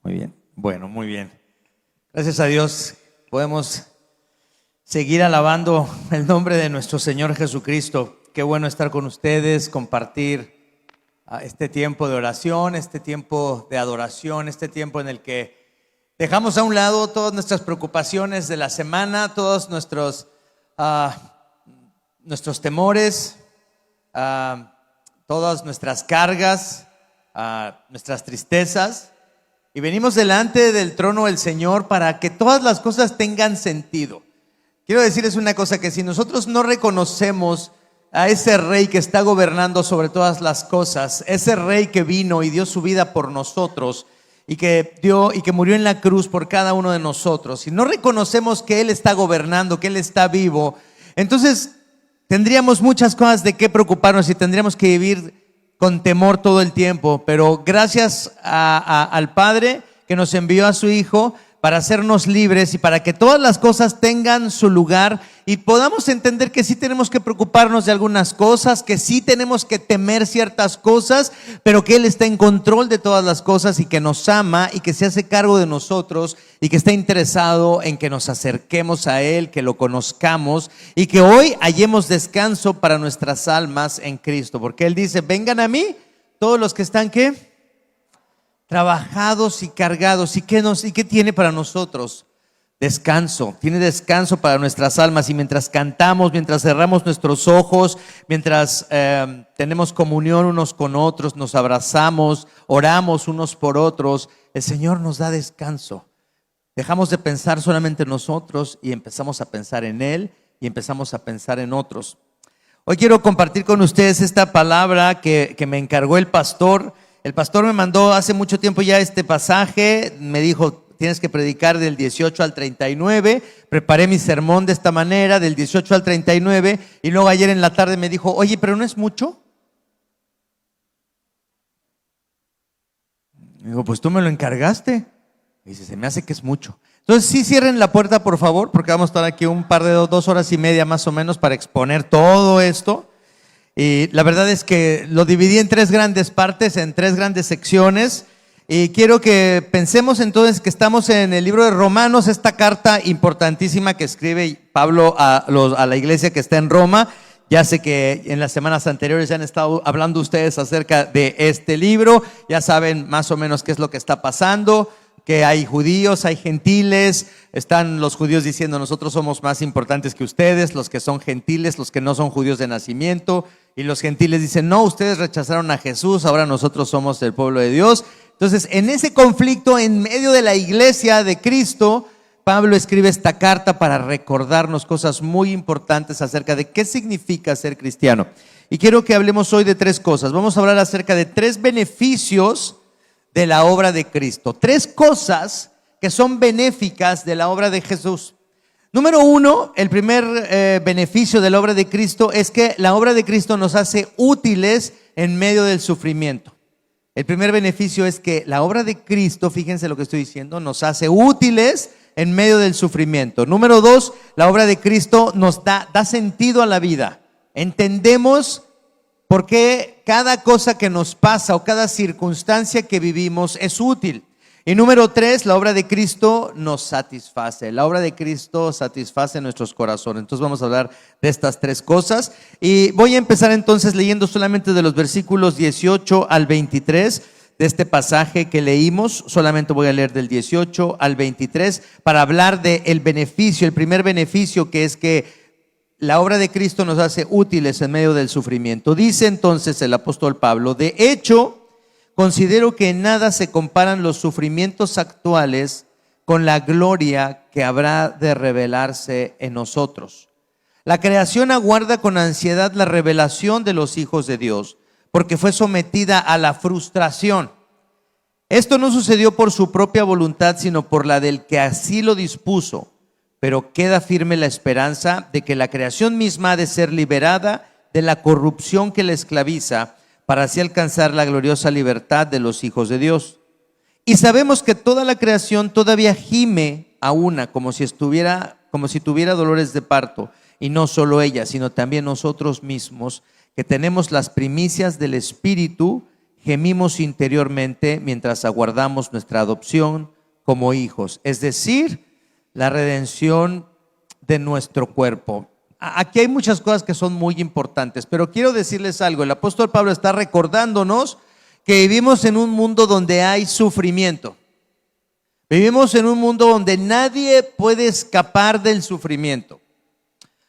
Muy bien. Bueno, muy bien. Gracias a Dios podemos seguir alabando el nombre de nuestro Señor Jesucristo. Qué bueno estar con ustedes, compartir este tiempo de oración, este tiempo de adoración, este tiempo en el que dejamos a un lado todas nuestras preocupaciones de la semana, todos nuestros temores, todas nuestras cargas, nuestras tristezas, y venimos delante del trono del Señor para que todas las cosas tengan sentido. Quiero decirles una cosa, que si nosotros no reconocemos a ese Rey que está gobernando sobre todas las cosas, ese Rey que vino y dio su vida por nosotros y que murió en la cruz por cada uno de nosotros, si no reconocemos que Él está gobernando, que Él está vivo, entonces tendríamos muchas cosas de qué preocuparnos y tendríamos que vivir con temor todo el tiempo. Pero gracias al Padre que nos envió a su Hijo para hacernos libres y para que todas las cosas tengan su lugar y podamos entender que sí tenemos que preocuparnos de algunas cosas, que sí tenemos que temer ciertas cosas, pero que Él está en control de todas las cosas y que nos ama y que se hace cargo de nosotros y que está interesado en que nos acerquemos a Él, que lo conozcamos y que hoy hallemos descanso para nuestras almas en Cristo, porque Él dice: vengan a mí todos los que están ¿qué? Trabajados y cargados. ¿Y qué tiene para nosotros? Descanso. Tiene descanso para nuestras almas. Y mientras cantamos, mientras cerramos nuestros ojos, mientras tenemos comunión unos con otros, nos abrazamos, oramos unos por otros, el Señor nos da descanso. Dejamos de pensar solamente en nosotros y empezamos a pensar en Él y empezamos a pensar en otros. Hoy quiero compartir con ustedes esta palabra que me encargó el pastor. El pastor me mandó hace mucho tiempo ya este pasaje, me dijo: tienes que predicar del 18 al 39, preparé mi sermón de esta manera, del 18 al 39, y luego ayer en la tarde me dijo: oye, ¿pero no es mucho? Me dijo: pues tú me lo encargaste. Y dice: se me hace que es mucho. Entonces sí, cierren la puerta por favor, porque vamos a estar aquí un par de 2 horas y media más o menos para exponer todo esto. Y la verdad es que lo dividí en 3 grandes partes, en 3 grandes secciones. Y quiero que pensemos entonces que estamos en el libro de Romanos, esta carta importantísima que escribe Pablo a la iglesia que está en Roma. Ya sé que en las semanas anteriores ya han estado hablando ustedes acerca de este libro, ya saben más o menos qué es lo que está pasando, que hay judíos, hay gentiles. Están los judíos diciendo: nosotros somos más importantes que ustedes, los que son gentiles, los que no son judíos de nacimiento. Y los gentiles dicen: no, ustedes rechazaron a Jesús, ahora nosotros somos el pueblo de Dios. Entonces, en ese conflicto, en medio de la iglesia de Cristo, Pablo escribe esta carta para recordarnos cosas muy importantes acerca de qué significa ser cristiano. Y quiero que hablemos hoy de 3 cosas. Vamos a hablar acerca de 3 beneficios de la obra de Cristo. 3 cosas que son benéficas de la obra de Jesús. Número 1, el primer beneficio de la obra de Cristo es que la obra de Cristo nos hace útiles en medio del sufrimiento. El primer beneficio es que la obra de Cristo, fíjense lo que estoy diciendo, nos hace útiles en medio del sufrimiento. Número 2, la obra de Cristo nos da sentido a la vida. Entendemos por qué cada cosa que nos pasa o cada circunstancia que vivimos es útil. Y número 3, la obra de Cristo nos satisface. La obra de Cristo satisface nuestros corazones. Entonces vamos a hablar de estas 3 cosas. Y voy a empezar entonces leyendo solamente de los versículos 18 al 23 de este pasaje que leímos. Solamente voy a leer del 18 al 23 para hablar del beneficio, el primer beneficio, que es que la obra de Cristo nos hace útiles en medio del sufrimiento. Dice entonces el apóstol Pablo: de hecho, considero que en nada se comparan los sufrimientos actuales con la gloria que habrá de revelarse en nosotros. La creación aguarda con ansiedad la revelación de los hijos de Dios, porque fue sometida a la frustración. Esto no sucedió por su propia voluntad, sino por la del que así lo dispuso. Pero queda firme la esperanza de que la creación misma ha de ser liberada de la corrupción que la esclaviza, para así alcanzar la gloriosa libertad de los hijos de Dios. Y sabemos que toda la creación todavía gime a una, como si tuviera dolores de parto, y no solo ella, sino también nosotros mismos, que tenemos las primicias del Espíritu, gemimos interiormente mientras aguardamos nuestra adopción como hijos, es decir, la redención de nuestro cuerpo. Aquí hay muchas cosas que son muy importantes, pero quiero decirles algo. El apóstol Pablo está recordándonos que vivimos en un mundo donde hay sufrimiento. Vivimos en un mundo donde nadie puede escapar del sufrimiento.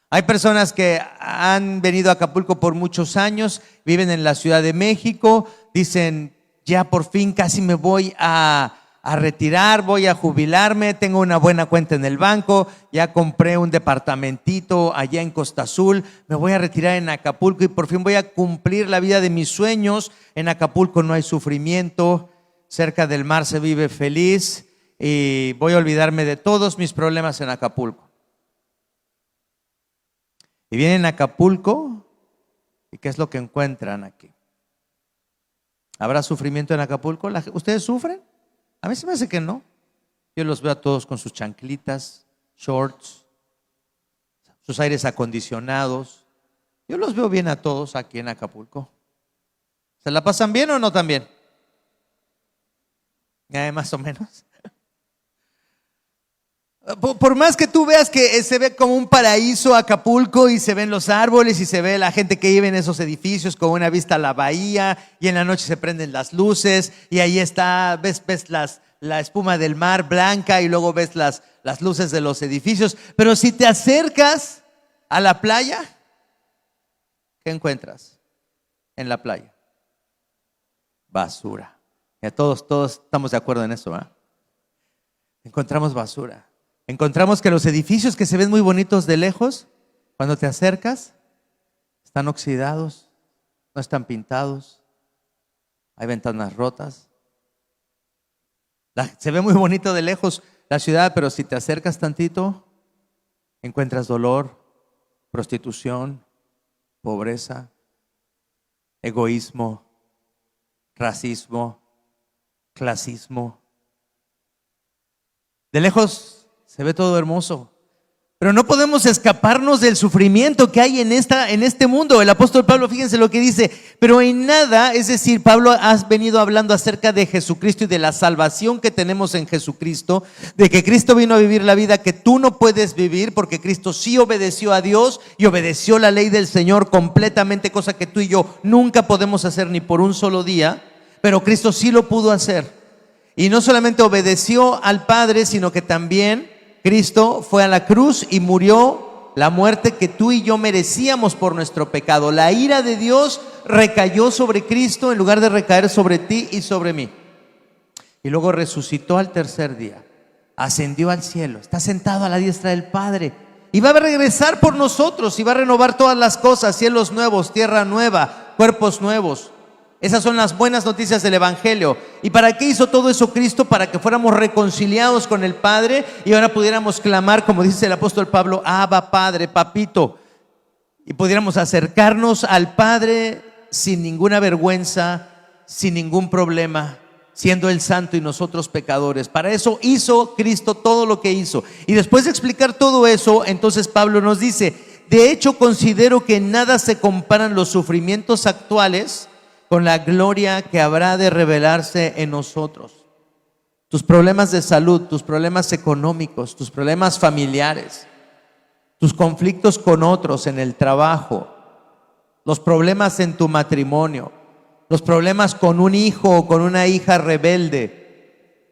Hay personas que han venido a Acapulco por muchos años, viven en la Ciudad de México, dicen, ya por fin casi me voy a retirar, voy a jubilarme, tengo una buena cuenta en el banco, ya compré un departamentito allá en Costa Azul, me voy a retirar en Acapulco y por fin voy a cumplir la vida de mis sueños. En Acapulco no hay sufrimiento, cerca del mar se vive feliz y voy a olvidarme de todos mis problemas en Acapulco. Y vienen a Acapulco, ¿y qué es lo que encuentran aquí? ¿Habrá sufrimiento en Acapulco? ¿Ustedes sufren? A mí se me hace que no. Yo los veo a todos con sus chanclitas, shorts, sus aires acondicionados. Yo los veo bien a todos aquí en Acapulco. ¿Se la pasan bien o no tan bien? Más o menos. Por más que tú veas que se ve como un paraíso Acapulco y se ven los árboles y se ve la gente que vive en esos edificios con una vista a la bahía y en la noche se prenden las luces y ahí está, ves la espuma del mar blanca y luego ves las luces de los edificios. Pero si te acercas a la playa, ¿qué encuentras en la playa? Basura. Ya todos estamos de acuerdo en eso, ¿verdad? Encontramos basura. Encontramos que los edificios que se ven muy bonitos de lejos, cuando te acercas, están oxidados, no están pintados, hay ventanas rotas. Se ve muy bonito de lejos la ciudad, pero si te acercas tantito, encuentras dolor, prostitución, pobreza, egoísmo, racismo, clasismo. De lejos se ve todo hermoso, pero no podemos escaparnos del sufrimiento que hay en este mundo. El apóstol Pablo, fíjense lo que dice, pero en nada, es decir, Pablo ha venido hablando acerca de Jesucristo y de la salvación que tenemos en Jesucristo, de que Cristo vino a vivir la vida que tú no puedes vivir, porque Cristo sí obedeció a Dios y obedeció la ley del Señor completamente, cosa que tú y yo nunca podemos hacer ni por un solo día, pero Cristo sí lo pudo hacer. Y no solamente obedeció al Padre, sino que también Cristo fue a la cruz y murió la muerte que tú y yo merecíamos por nuestro pecado. La ira de Dios recayó sobre Cristo en lugar de recaer sobre ti y sobre mí. Y luego resucitó al tercer día, ascendió al cielo, está sentado a la diestra del Padre y va a regresar por nosotros y va a renovar todas las cosas, cielos nuevos, tierra nueva, cuerpos nuevos. Esas son las buenas noticias del Evangelio. ¿Y para qué hizo todo eso Cristo? Para que fuéramos reconciliados con el Padre y ahora pudiéramos clamar, como dice el apóstol Pablo, Abba Padre, papito, y pudiéramos acercarnos al Padre sin ninguna vergüenza, sin ningún problema, siendo Él santo y nosotros pecadores. Para eso hizo Cristo todo lo que hizo. Y después de explicar todo eso, entonces Pablo nos dice, de hecho considero que en nada se comparan los sufrimientos actuales con la gloria que habrá de revelarse en nosotros. Tus problemas de salud, tus problemas económicos, tus problemas familiares, tus conflictos con otros en el trabajo, los problemas en tu matrimonio, los problemas con un hijo o con una hija rebelde.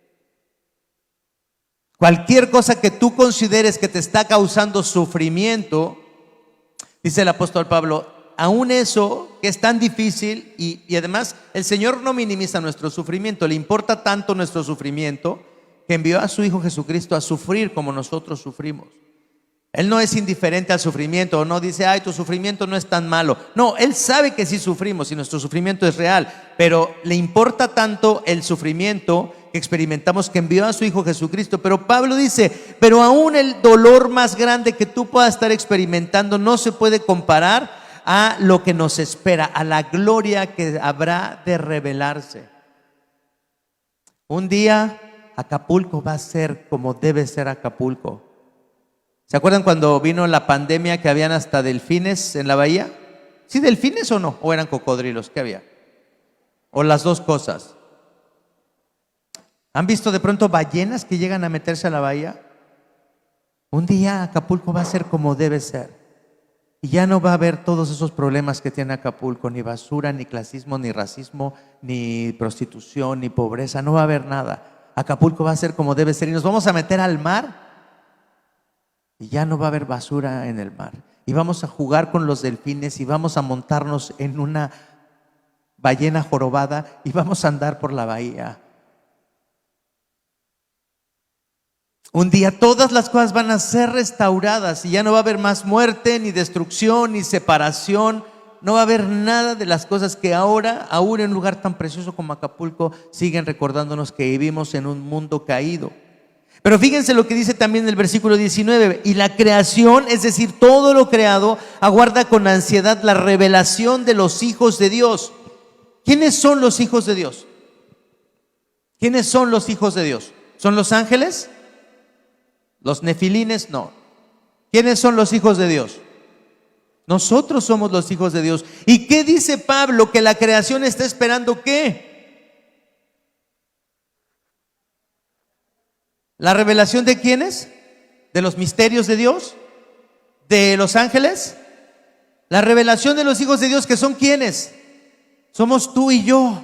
Cualquier cosa que tú consideres que te está causando sufrimiento, dice el apóstol Pablo, aún eso que es tan difícil y además el Señor no minimiza nuestro sufrimiento, le importa tanto nuestro sufrimiento que envió a su Hijo Jesucristo a sufrir como nosotros sufrimos. Él no es indiferente al sufrimiento, o no dice, ay, tu sufrimiento no es tan malo. No, Él sabe que sí sufrimos y nuestro sufrimiento es real, pero le importa tanto el sufrimiento que experimentamos que envió a su Hijo Jesucristo. Pero Pablo dice, pero aún el dolor más grande que tú puedas estar experimentando no se puede comparar a lo que nos espera, a la gloria que habrá de revelarse. Un día Acapulco va a ser como debe ser Acapulco. ¿Se acuerdan cuando vino la pandemia que habían hasta delfines en la bahía? ¿Sí, delfines o no? ¿O eran cocodrilos? ¿Qué había? ¿O las dos cosas? ¿Han visto de pronto ballenas que llegan a meterse a la bahía? Un día Acapulco va a ser como debe ser. Y ya no va a haber todos esos problemas que tiene Acapulco, ni basura, ni clasismo, ni racismo, ni prostitución, ni pobreza. No va a haber nada. Acapulco va a ser como debe ser. Y nos vamos a meter al mar y ya no va a haber basura en el mar. Y vamos a jugar con los delfines y vamos a montarnos en una ballena jorobada y vamos a andar por la bahía. Un día todas las cosas van a ser restauradas y ya no va a haber más muerte, ni destrucción, ni separación. No va a haber nada de las cosas que ahora, aún en un lugar tan precioso como Acapulco, siguen recordándonos que vivimos en un mundo caído. Pero fíjense lo que dice también el versículo 19. Y la creación, es decir, todo lo creado, aguarda con ansiedad la revelación de los hijos de Dios. ¿Quiénes son los hijos de Dios? ¿Quiénes son los hijos de Dios? ¿Son los ángeles? ¿Los nefilines? No. ¿Quiénes son los hijos de Dios? Nosotros somos los hijos de Dios. ¿Y qué dice Pablo? Que la creación está esperando ¿qué? ¿La revelación de quiénes? ¿De los misterios de Dios? ¿De los ángeles? La revelación de los hijos de Dios, que son ¿quiénes? Somos tú y yo.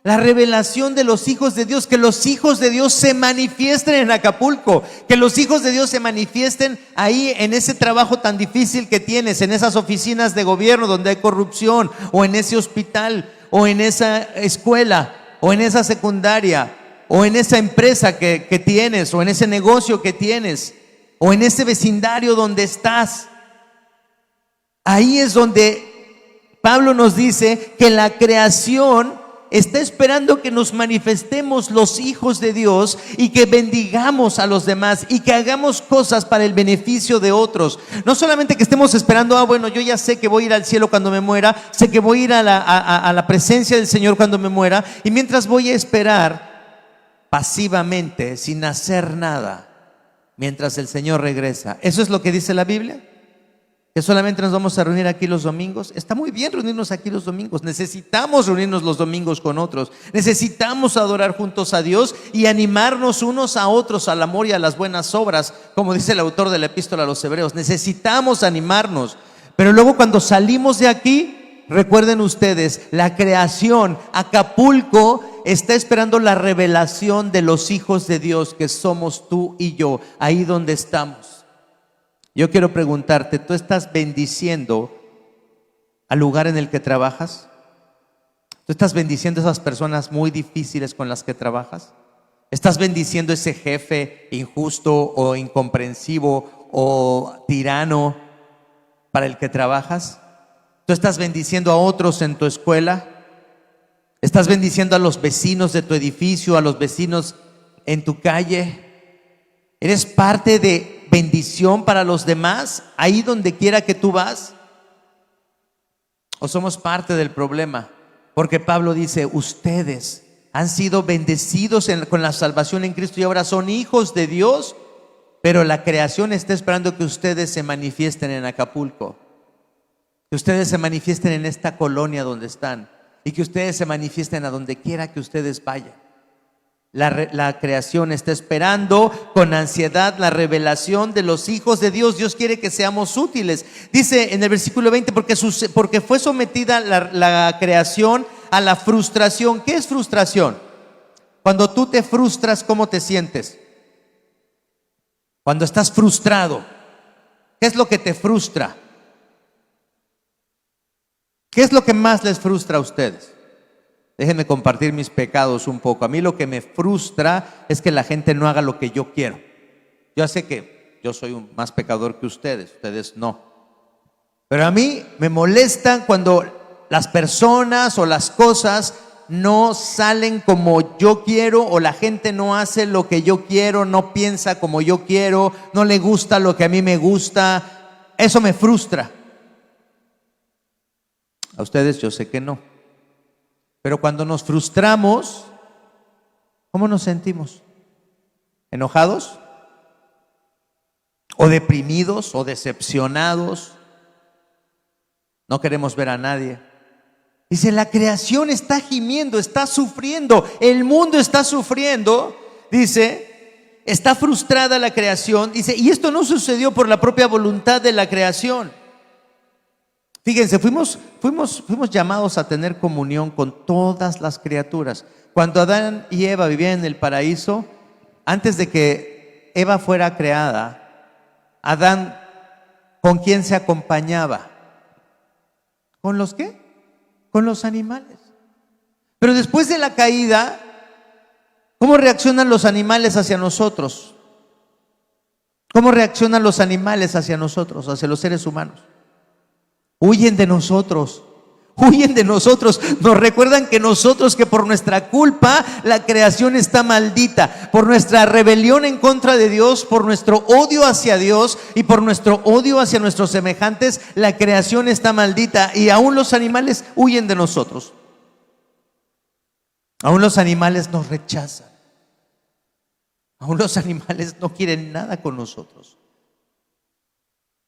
La revelación de los hijos de Dios, que los hijos de Dios se manifiesten en Acapulco, que los hijos de Dios se manifiesten ahí en ese trabajo tan difícil que tienes, en esas oficinas de gobierno donde hay corrupción, o en ese hospital, o en esa escuela, o en esa secundaria, o en esa empresa que tienes, o en ese negocio que tienes, o en ese vecindario donde estás. Ahí es donde Pablo nos dice que la creación está esperando que nos manifestemos los hijos de Dios y que bendigamos a los demás y que hagamos cosas para el beneficio de otros. No solamente que estemos esperando, bueno, yo ya sé que voy a ir al cielo cuando me muera, sé que voy a ir a la presencia del Señor cuando me muera, y mientras voy a esperar pasivamente, sin hacer nada, mientras el Señor regresa. ¿Eso es lo que dice la Biblia? ¿Que solamente nos vamos a reunir aquí los domingos? Está muy bien reunirnos aquí los domingos. Necesitamos reunirnos los domingos con otros. Necesitamos adorar juntos a Dios y animarnos unos a otros al amor y a las buenas obras, como dice el autor de la epístola a los Hebreos. Necesitamos animarnos. Pero luego cuando salimos de aquí, recuerden ustedes, la creación, Acapulco, está esperando la revelación de los hijos de Dios, que somos tú y yo, ahí donde estamos. Yo quiero preguntarte, ¿tú estás bendiciendo al lugar en el que trabajas? ¿Tú estás bendiciendo a esas personas muy difíciles con las que trabajas? ¿Estás bendiciendo a ese jefe injusto o incomprensivo o tirano para el que trabajas? ¿Tú estás bendiciendo a otros en tu escuela? ¿Estás bendiciendo a los vecinos de tu edificio, a los vecinos en tu calle? ¿Eres parte de bendición para los demás ahí donde quiera que tú vas? ¿O somos parte del problema? Porque Pablo dice, ustedes han sido bendecidos con la salvación en Cristo y ahora son hijos de Dios, pero la creación está esperando que ustedes se manifiesten en Acapulco, que ustedes se manifiesten en esta colonia donde están y que ustedes se manifiesten a donde quiera que ustedes vayan. La creación está esperando con ansiedad la revelación de los hijos de Dios. Dios quiere que seamos útiles. Dice en el versículo 20, porque fue sometida la creación a la frustración. ¿Qué es frustración? Cuando tú te frustras, ¿cómo te sientes? Cuando estás frustrado, ¿qué es lo que te frustra? ¿Qué es lo que más les frustra a ustedes? Déjenme compartir mis pecados un poco. A mí lo que me frustra es que la gente no haga lo que yo quiero. Yo sé que yo soy más pecador que ustedes no. Pero a mí me molestan cuando las personas o las cosas no salen como yo quiero, o la gente no hace lo que yo quiero, no piensa como yo quiero, no le gusta lo que a mí me gusta. Eso me frustra. A ustedes yo sé que no. Pero cuando nos frustramos, ¿cómo nos sentimos? ¿Enojados? ¿O deprimidos? ¿O decepcionados? No queremos ver a nadie. Dice, la creación está gimiendo, está sufriendo, el mundo está sufriendo. Dice, está frustrada la creación. Dice, y esto no sucedió por la propia voluntad de la creación. Fíjense, fuimos llamados a tener comunión con todas las criaturas. Cuando Adán y Eva vivían en el paraíso, antes de que Eva fuera creada, Adán, ¿con quién se acompañaba? ¿Con los qué? Con los animales. Pero después de la caída, ¿cómo reaccionan los animales hacia nosotros? ¿Cómo reaccionan los animales hacia nosotros, hacia los seres humanos? Huyen de nosotros, huyen de nosotros. Nos recuerdan que nosotros, que por nuestra culpa la creación está maldita, por nuestra rebelión en contra de Dios, por nuestro odio hacia Dios y por nuestro odio hacia nuestros semejantes, la creación está maldita y aún los animales huyen de nosotros. Aún los animales nos rechazan. Aún los animales no quieren nada con nosotros.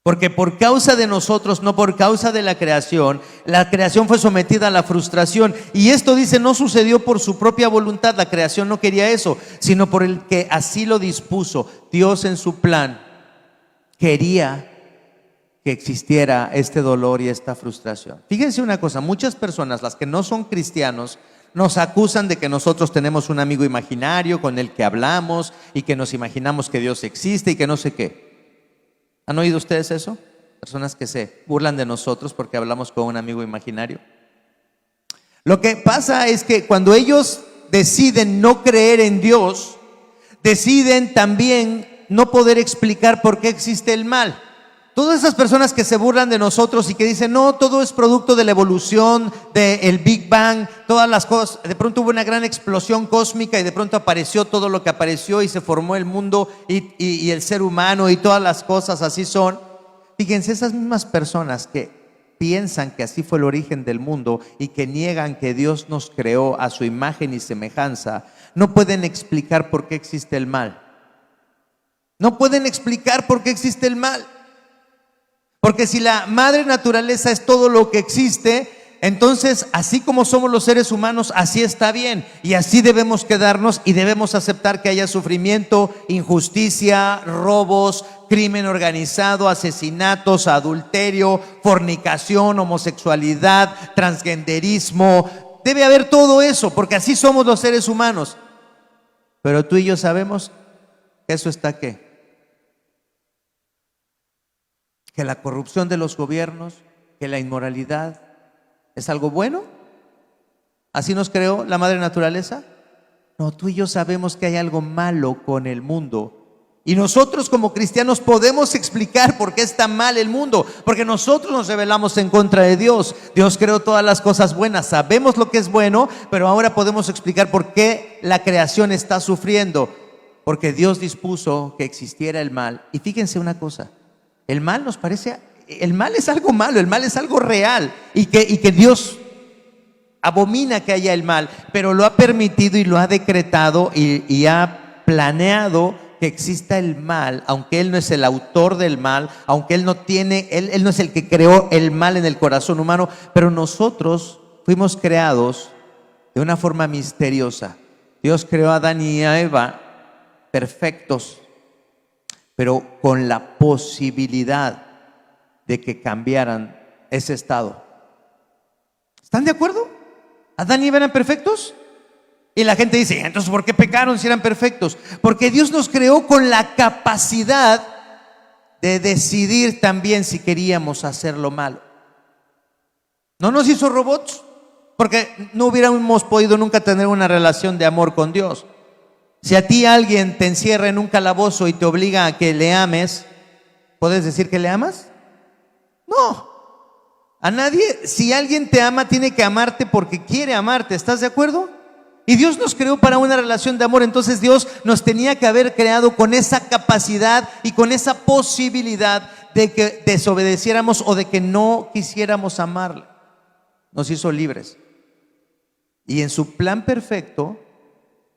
Porque por causa de nosotros, no por causa de la creación fue sometida a la frustración. Y esto, dice, no sucedió por su propia voluntad. La creación no quería eso, sino por el que así lo dispuso. Dios en su plan quería que existiera este dolor y esta frustración. Fíjense una cosa, muchas personas, las que no son cristianos, nos acusan de que nosotros tenemos un amigo imaginario con el que hablamos y que nos imaginamos que Dios existe y que no sé qué. ¿Han oído ustedes eso? Personas que se burlan de nosotros porque hablamos con un amigo imaginario. Lo que pasa es que cuando ellos deciden no creer en Dios, deciden también no poder explicar por qué existe el mal. Todas esas personas que se burlan de nosotros y que dicen, no, todo es producto de la evolución, del Big Bang, todas las cosas, de pronto hubo una gran explosión cósmica y de pronto apareció todo lo que apareció y se formó el mundo y el ser humano y todas las cosas así son. Fíjense, esas mismas personas que piensan que así fue el origen del mundo y que niegan que Dios nos creó a su imagen y semejanza, no pueden explicar por qué existe el mal. No pueden explicar por qué existe el mal. Porque si la madre naturaleza es todo lo que existe, entonces así como somos los seres humanos, así está bien y así debemos quedarnos y debemos aceptar que haya sufrimiento, injusticia, robos, crimen organizado, asesinatos, adulterio, fornicación, homosexualidad, transgenderismo. Debe haber todo eso porque así somos los seres humanos. Pero tú y yo sabemos que eso está ¿qué? Que la corrupción de los gobiernos, que la inmoralidad es algo bueno. ¿Así nos creó la madre naturaleza? No, tú y yo sabemos que hay algo malo con el mundo. Y nosotros como cristianos podemos explicar por qué está mal el mundo, porque nosotros nos rebelamos en contra de Dios. Dios creó todas las cosas buenas, sabemos lo que es bueno, pero ahora podemos explicar por qué la creación está sufriendo, porque Dios dispuso que existiera el mal. Y fíjense una cosa, el mal es algo malo, el mal es algo real y que Dios abomina que haya el mal, pero lo ha permitido y lo ha decretado y ha planeado que exista el mal, aunque Él no es el autor del mal, aunque Él no es el que creó el mal en el corazón humano, pero nosotros fuimos creados de una forma misteriosa. Dios creó a Adán y a Eva perfectos, pero con la posibilidad de que cambiaran ese estado. ¿Están de acuerdo? ¿Adán y Eva eran perfectos? Y la gente dice, entonces ¿por qué pecaron si eran perfectos? Porque Dios nos creó con la capacidad de decidir también si queríamos hacer lo malo. No nos hizo robots, porque no hubiéramos podido nunca tener una relación de amor con Dios. Si a ti alguien te encierra en un calabozo y te obliga a que le ames, ¿puedes decir que le amas? No. A nadie, si alguien te ama, tiene que amarte porque quiere amarte. ¿Estás de acuerdo? Y Dios nos creó para una relación de amor. Entonces Dios nos tenía que haber creado con esa capacidad y con esa posibilidad de que desobedeciéramos o de que no quisiéramos amarle. Nos hizo libres. Y en su plan perfecto,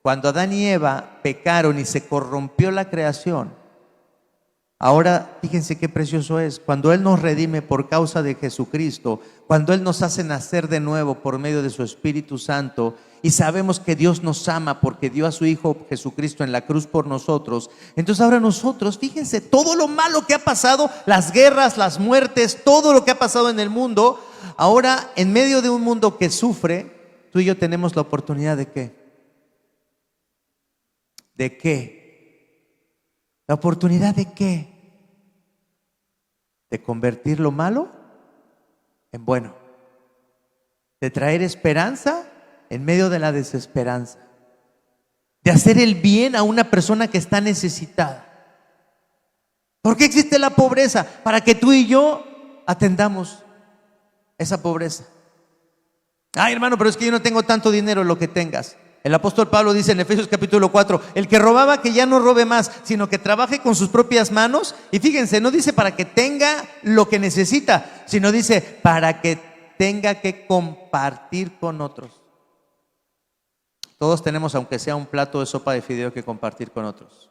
cuando Adán y Eva pecaron y se corrompió la creación, Ahora, fíjense qué precioso es, cuando Él nos redime por causa de Jesucristo, cuando Él nos hace nacer de nuevo por medio de su Espíritu Santo, y sabemos que Dios nos ama porque dio a su Hijo Jesucristo en la cruz por nosotros. Entonces ahora nosotros, fíjense, todo lo malo que ha pasado, las guerras, las muertes, todo lo que ha pasado en el mundo, ahora en medio de un mundo que sufre, tú y yo tenemos la oportunidad ¿de qué? ¿De qué? ¿La oportunidad de qué? De convertir lo malo en bueno, de traer esperanza en medio de la desesperanza, de hacer el bien a una persona que está necesitada. ¿Por qué existe la pobreza? Para que tú y yo atendamos esa pobreza. Ay, hermano, pero es que yo no tengo tanto dinero. Lo que tengas. El apóstol Pablo dice en Efesios capítulo 4, el que robaba que ya no robe más, sino que trabaje con sus propias manos. Y fíjense, no dice para que tenga lo que necesita, sino dice para que tenga que compartir con otros. Todos tenemos, aunque sea un plato de sopa de fideo, que compartir con otros.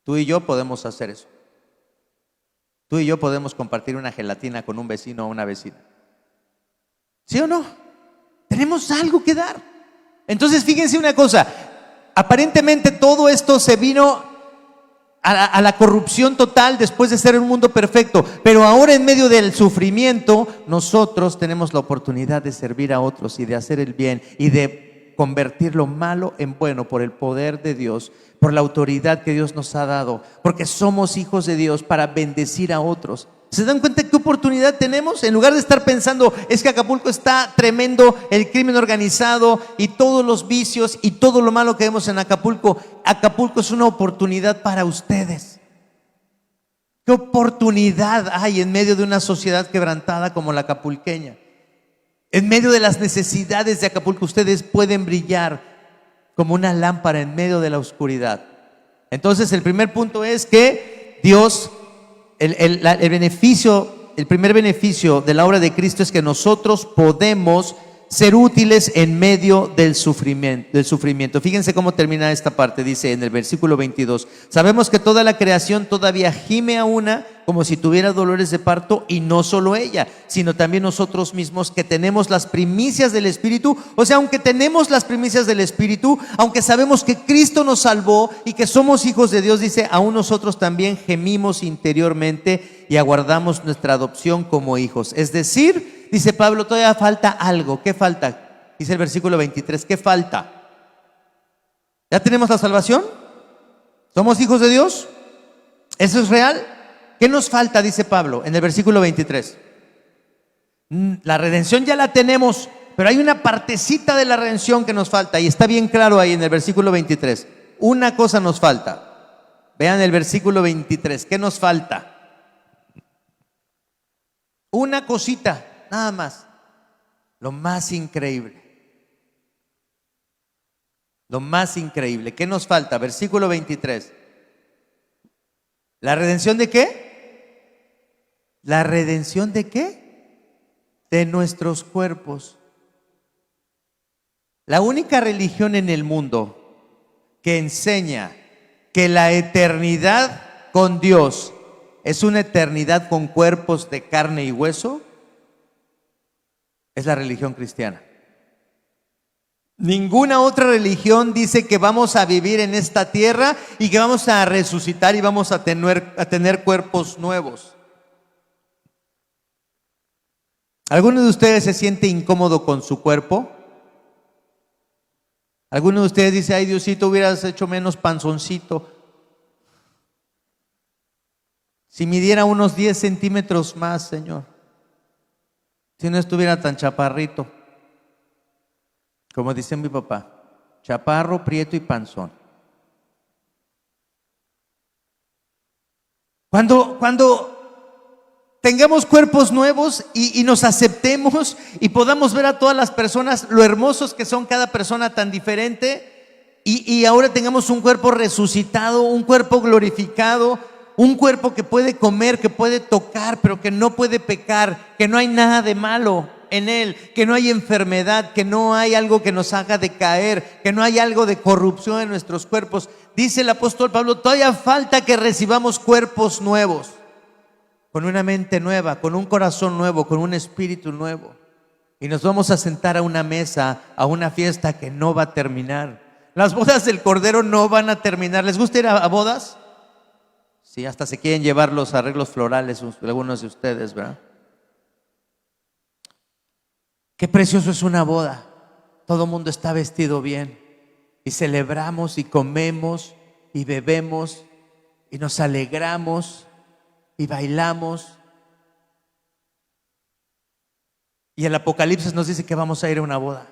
Tú y yo podemos hacer eso. Tú y yo podemos compartir una gelatina con un vecino o una vecina. ¿Sí o no? Tenemos algo que dar. Entonces fíjense una cosa, aparentemente todo esto se vino a la corrupción total después de ser un mundo perfecto, pero ahora en medio del sufrimiento nosotros tenemos la oportunidad de servir a otros y de hacer el bien y de convertir lo malo en bueno por el poder de Dios, por la autoridad que Dios nos ha dado, porque somos hijos de Dios para bendecir a otros. ¿Se dan cuenta qué oportunidad tenemos? En lugar de estar pensando, es que Acapulco está tremendo, el crimen organizado y todos los vicios y todo lo malo que vemos en Acapulco. Acapulco es una oportunidad para ustedes. ¿Qué oportunidad hay en medio de una sociedad quebrantada como la acapulqueña? En medio de las necesidades de Acapulco, ustedes pueden brillar como una lámpara en medio de la oscuridad. Entonces, el primer punto es que Dios... El primer beneficio de la obra de Cristo es que nosotros podemos ser útiles en medio del sufrimiento. Fíjense cómo termina esta parte, dice en el versículo 22, sabemos que toda la creación todavía gime a una como si tuviera dolores de parto, y no solo ella, sino también nosotros mismos que tenemos las primicias del Espíritu. O sea, aunque tenemos las primicias del Espíritu, aunque sabemos que Cristo nos salvó y que somos hijos de Dios, dice, aún nosotros también gemimos interiormente y aguardamos nuestra adopción como hijos. Es decir, dice Pablo, todavía falta algo. ¿Qué falta? Dice el versículo 23, ¿qué falta? ¿Ya tenemos la salvación? ¿Somos hijos de Dios? ¿Eso es real? ¿Qué nos falta? Dice Pablo en el versículo 23. La redención ya la tenemos, pero hay una partecita de la redención que nos falta, y está bien claro ahí en el versículo 23. Una cosa nos falta. Vean el versículo 23. ¿Qué nos falta? Una cosita, nada más. Lo más increíble. Lo más increíble. ¿Qué nos falta? Versículo 23. ¿La redención de qué? ¿La redención de qué? De nuestros cuerpos. La única religión en el mundo que enseña que la eternidad con Dios es una eternidad con cuerpos de carne y hueso es la religión cristiana. Ninguna otra religión dice que vamos a vivir en esta tierra y que vamos a resucitar y vamos a tener cuerpos nuevos. ¿Alguno de ustedes se siente incómodo con su cuerpo? ¿Alguno de ustedes dice, ay Diosito, hubieras hecho menos panzoncito? Si midiera unos 10 centímetros más, Señor. Si no estuviera tan chaparrito. Como dice mi papá, chaparro, prieto y panzón. Cuando tengamos cuerpos nuevos y nos aceptemos y podamos ver a todas las personas lo hermosos que son cada persona tan diferente, y ahora tengamos un cuerpo resucitado, un cuerpo glorificado, un cuerpo que puede comer, que puede tocar, pero que no puede pecar, que no hay nada de malo en él, que no hay enfermedad, que no hay algo que nos haga decaer, que no hay algo de corrupción en nuestros cuerpos. dice el apóstol Pablo, todavía falta que recibamos cuerpos nuevos, con una mente nueva, con un corazón nuevo, con un espíritu nuevo. Y nos vamos a sentar a una mesa, a una fiesta que no va a terminar. Las bodas del Cordero no van a terminar. ¿Les gusta ir a bodas? Sí, hasta se quieren llevar los arreglos florales algunos de ustedes, ¿verdad? Qué precioso es una boda. Todo el mundo está vestido bien y celebramos y comemos y bebemos y nos alegramos y bailamos. Y el Apocalipsis nos dice que vamos a ir a una boda,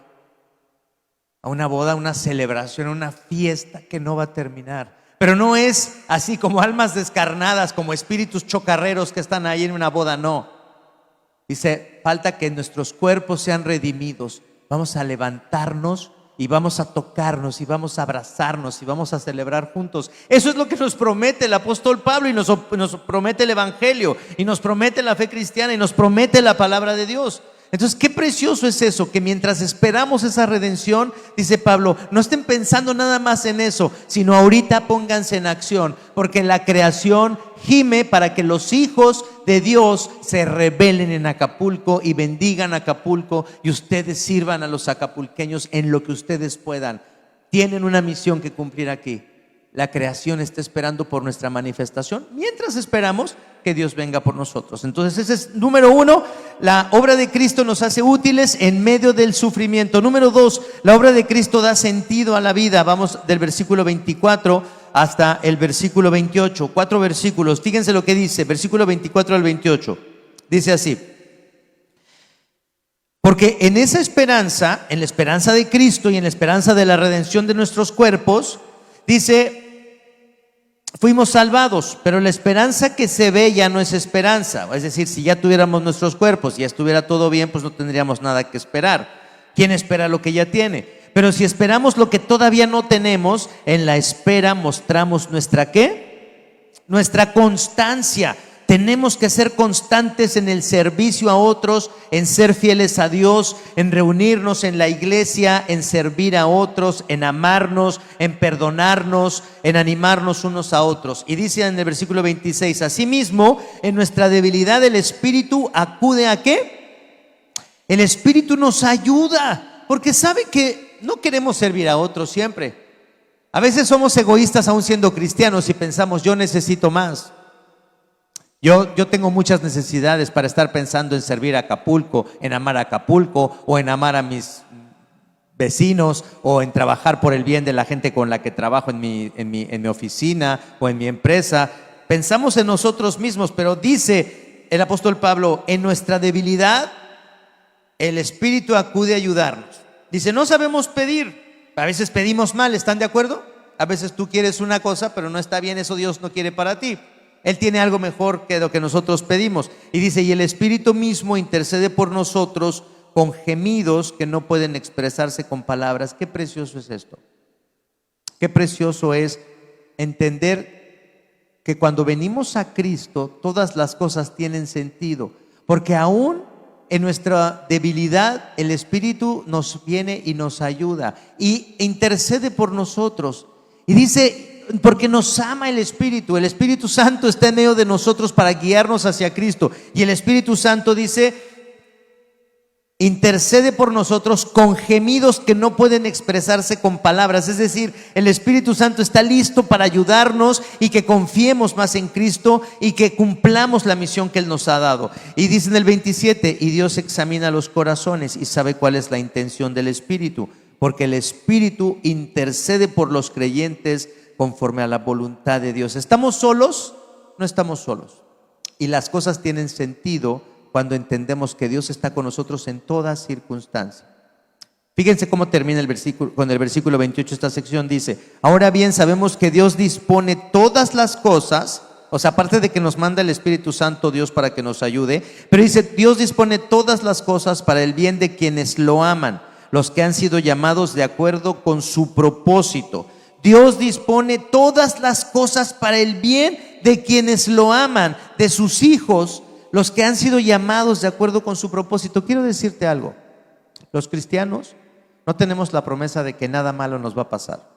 una celebración, una fiesta que no va a terminar. Pero no es así como almas descarnadas, como espíritus chocarreros que están ahí en una boda, no. Dice, falta que nuestros cuerpos sean redimidos. Vamos a levantarnos y vamos a tocarnos y vamos a abrazarnos y vamos a celebrar juntos. Eso es lo que nos promete el apóstol Pablo y nos promete el Evangelio y nos promete la fe cristiana y nos promete la palabra de Dios. Entonces, qué precioso es eso, que mientras esperamos esa redención, dice Pablo, no estén pensando nada más en eso, sino ahorita pónganse en acción, porque la creación gime para que los hijos de Dios se rebelen en Acapulco y bendigan Acapulco y ustedes sirvan a los acapulqueños en lo que ustedes puedan. Tienen una misión que cumplir aquí. La creación está esperando por nuestra manifestación mientras esperamos que Dios venga por nosotros. Entonces ese es número 1, la obra de Cristo nos hace útiles en medio del sufrimiento. Número 2, la obra de Cristo da sentido a la vida. Vamos del versículo 24 hasta el versículo 28, 4 versículos. Fíjense lo que dice, versículo 24 al 28. Dice así: porque en esa esperanza, en la esperanza de Cristo y en la esperanza de la redención de nuestros cuerpos, dice, fuimos salvados, pero la esperanza que se ve ya no es esperanza. Es decir, si ya tuviéramos nuestros cuerpos y ya estuviera todo bien, pues no tendríamos nada que esperar. ¿Quién espera lo que ya tiene? Pero si esperamos lo que todavía no tenemos, en la espera mostramos nuestra ¿qué? Nuestra constancia. Tenemos que ser constantes en el servicio a otros, en ser fieles a Dios, en reunirnos en la iglesia, en servir a otros, en amarnos, en perdonarnos, en animarnos unos a otros. Y dice en el versículo 26, asimismo, en nuestra debilidad el Espíritu acude ¿a qué? El Espíritu nos ayuda, porque sabe que no queremos servir a otros siempre. A veces somos egoístas aún siendo cristianos y pensamos, yo necesito más. Yo tengo muchas necesidades para estar pensando en servir a Acapulco, en amar a Acapulco o en amar a mis vecinos o en trabajar por el bien de la gente con la que trabajo en mi oficina o en mi empresa. Pensamos en nosotros mismos, pero dice el apóstol Pablo, en nuestra debilidad el Espíritu acude a ayudarnos. Dice, no sabemos pedir, a veces pedimos mal, ¿están de acuerdo? A veces tú quieres una cosa, pero no está bien, eso Dios no quiere para ti. Él tiene algo mejor que lo que nosotros pedimos. Y dice, y el Espíritu mismo intercede por nosotros con gemidos que no pueden expresarse con palabras. Qué precioso es esto. Qué precioso es entender que cuando venimos a Cristo, todas las cosas tienen sentido. Porque aún en nuestra debilidad, el Espíritu nos viene y nos ayuda y intercede por nosotros. Y dice, porque nos ama el Espíritu Santo está en medio de nosotros para guiarnos hacia Cristo. Y el Espíritu Santo dice, intercede por nosotros con gemidos que no pueden expresarse con palabras. Es decir, el Espíritu Santo está listo para ayudarnos y que confiemos más en Cristo y que cumplamos la misión que Él nos ha dado. Y dice en el 27, y Dios examina los corazones y sabe cuál es la intención del Espíritu, porque el Espíritu intercede por los creyentes conforme a la voluntad de Dios. ¿Estamos solos? No estamos solos. Y las cosas tienen sentido cuando entendemos que Dios está con nosotros en toda circunstancia. Fíjense cómo termina el versículo, con el versículo 28 esta sección dice, ahora bien sabemos que Dios dispone todas las cosas, o sea, aparte de que nos manda el Espíritu Santo Dios para que nos ayude, pero dice, Dios dispone todas las cosas para el bien de quienes lo aman, los que han sido llamados de acuerdo con su propósito. Dios dispone todas las cosas para el bien de quienes lo aman, de sus hijos, los que han sido llamados de acuerdo con su propósito. Quiero decirte algo, los cristianos no tenemos la promesa de que nada malo nos va a pasar.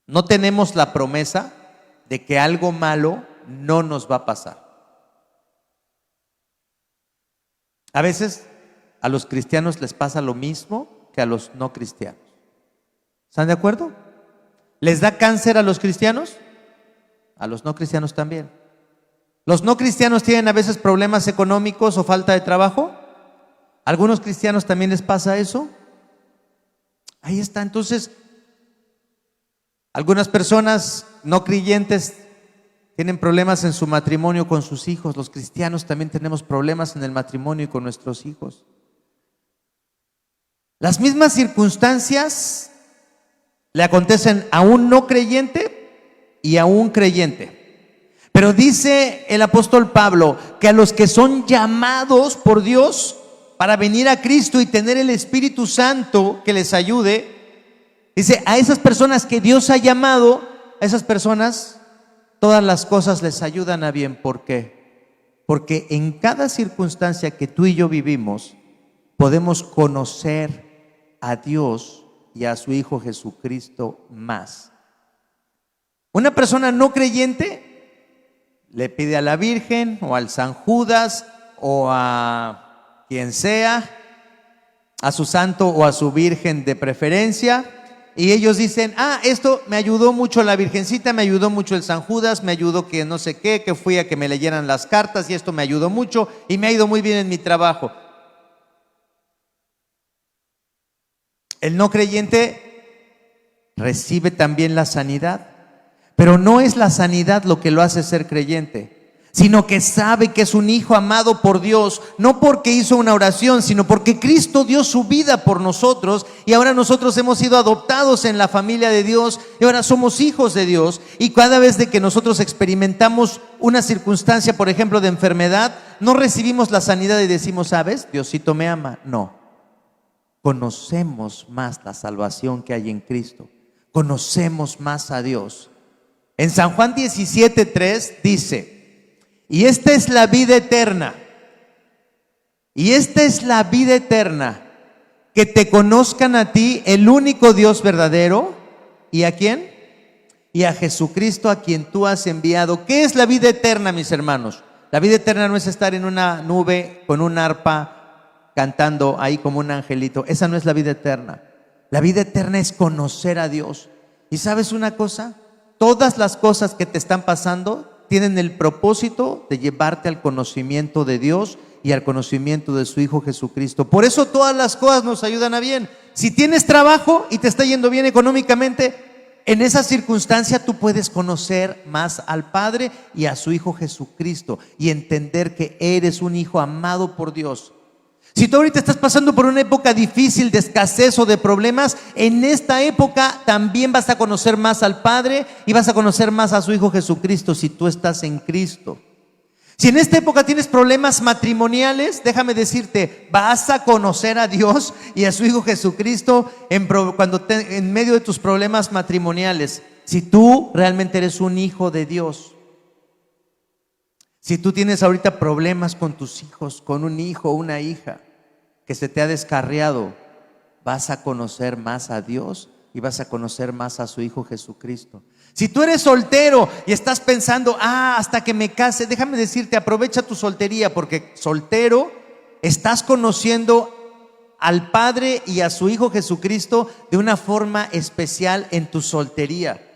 no tenemos la promesa de que algo malo no nos va a pasar. A veces a los cristianos les pasa lo mismo que a los no cristianos. ¿Están de acuerdo? ¿Les da cáncer a los cristianos? A los no cristianos también. ¿Los no cristianos tienen a veces problemas económicos o falta de trabajo? ¿A algunos cristianos también les pasa eso? Ahí está. Entonces, algunas personas no creyentes tienen problemas en su matrimonio con sus hijos. Los cristianos también tenemos problemas en el matrimonio y con nuestros hijos. Las mismas circunstancias le acontecen a un no creyente y a un creyente. Pero dice el apóstol Pablo que a los que son llamados por Dios para venir a Cristo y tener el Espíritu Santo que les ayude, dice, a esas personas que Dios ha llamado, a esas personas todas las cosas les ayudan a bien. ¿Por qué? Porque en cada circunstancia que tú y yo vivimos podemos conocer a Dios y a su Hijo Jesucristo más. Una persona no creyente le pide a la Virgen o al San Judas o a quien sea, a su santo o a su Virgen de preferencia, y ellos dicen, esto me ayudó mucho la Virgencita, me ayudó mucho el San Judas, me ayudó que no sé qué, que fui a que me leyeran las cartas y esto me ayudó mucho y me ha ido muy bien en mi trabajo. El no creyente recibe también la sanidad, pero no es la sanidad lo que lo hace ser creyente, sino que sabe que es un hijo amado por Dios, no porque hizo una oración, sino porque Cristo dio su vida por nosotros y ahora nosotros hemos sido adoptados en la familia de Dios y ahora somos hijos de Dios. Y cada vez de que nosotros experimentamos una circunstancia, por ejemplo, de enfermedad, no recibimos la sanidad y decimos, ¿sabes? Diosito me ama. No, conocemos más la salvación que hay en Cristo, conocemos más a Dios. En San Juan 17:3 dice, y esta es la vida eterna, que te conozcan a ti, el único Dios verdadero, ¿y a quién? Y a Jesucristo, a quien tú has enviado. ¿Qué es la vida eterna, mis hermanos? La vida eterna no es estar en una nube con un arpa cantando ahí como un angelito. Esa no es la vida eterna. La vida eterna es conocer a Dios. ¿Y sabes una cosa? Todas las cosas que te están pasando tienen el propósito de llevarte al conocimiento de Dios y al conocimiento de su Hijo Jesucristo. Por eso todas las cosas nos ayudan a bien. Si tienes trabajo y te está yendo bien económicamente, en esa circunstancia tú puedes conocer más al Padre y a su Hijo Jesucristo y entender que eres un hijo amado por Dios. Si tú ahorita estás pasando por una época difícil de escasez o de problemas, en esta época también vas a conocer más al Padre y vas a conocer más a su Hijo Jesucristo si tú estás en Cristo. Si en esta época tienes problemas matrimoniales, déjame decirte, vas a conocer a Dios y a su Hijo Jesucristo en medio de tus problemas matrimoniales. Si tú realmente eres un hijo de Dios. Si tú tienes ahorita problemas con tus hijos, con un hijo o una hija que se te ha descarriado, vas a conocer más a Dios y vas a conocer más a su Hijo Jesucristo. Si tú eres soltero y estás pensando, hasta que me case, déjame decirte, aprovecha tu soltería, porque soltero estás conociendo al Padre y a su Hijo Jesucristo de una forma especial en tu soltería.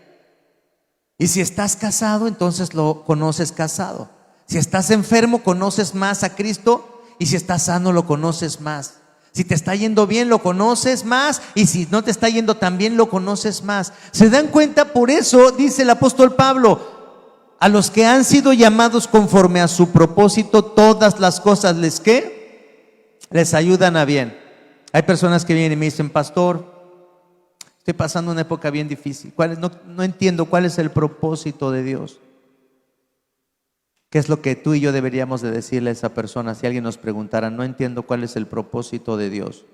Y si estás casado, entonces lo conoces casado. Si estás enfermo, conoces más a Cristo, y si estás sano, lo conoces más. Si te está yendo bien, lo conoces más, y si no te está yendo tan bien, lo conoces más. ¿Se dan cuenta? Por eso dice el apóstol Pablo, a los que han sido llamados conforme a su propósito, todas las cosas les ayudan a bien. Hay personas que vienen y me dicen, pastor, estoy pasando una época bien difícil. No entiendo cuál es el propósito de Dios. ¿Qué es lo que tú y yo deberíamos de decirle a esa persona si alguien nos preguntara, no entiendo cuál es el propósito de Dios?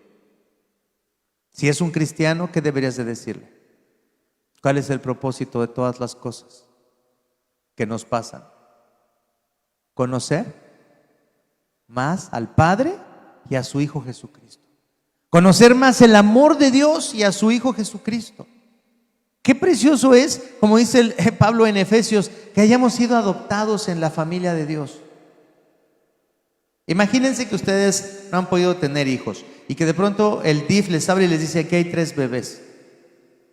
Si es un cristiano, ¿qué deberías de decirle? ¿Cuál es el propósito de todas las cosas que nos pasan? Conocer más al Padre y a su Hijo Jesucristo. Conocer más el amor de Dios y a su Hijo Jesucristo. Qué precioso es, como dice Pablo en Efesios, que hayamos sido adoptados en la familia de Dios. Imagínense que ustedes no han podido tener hijos y que de pronto el DIF les abre y les dice que hay 3 bebés.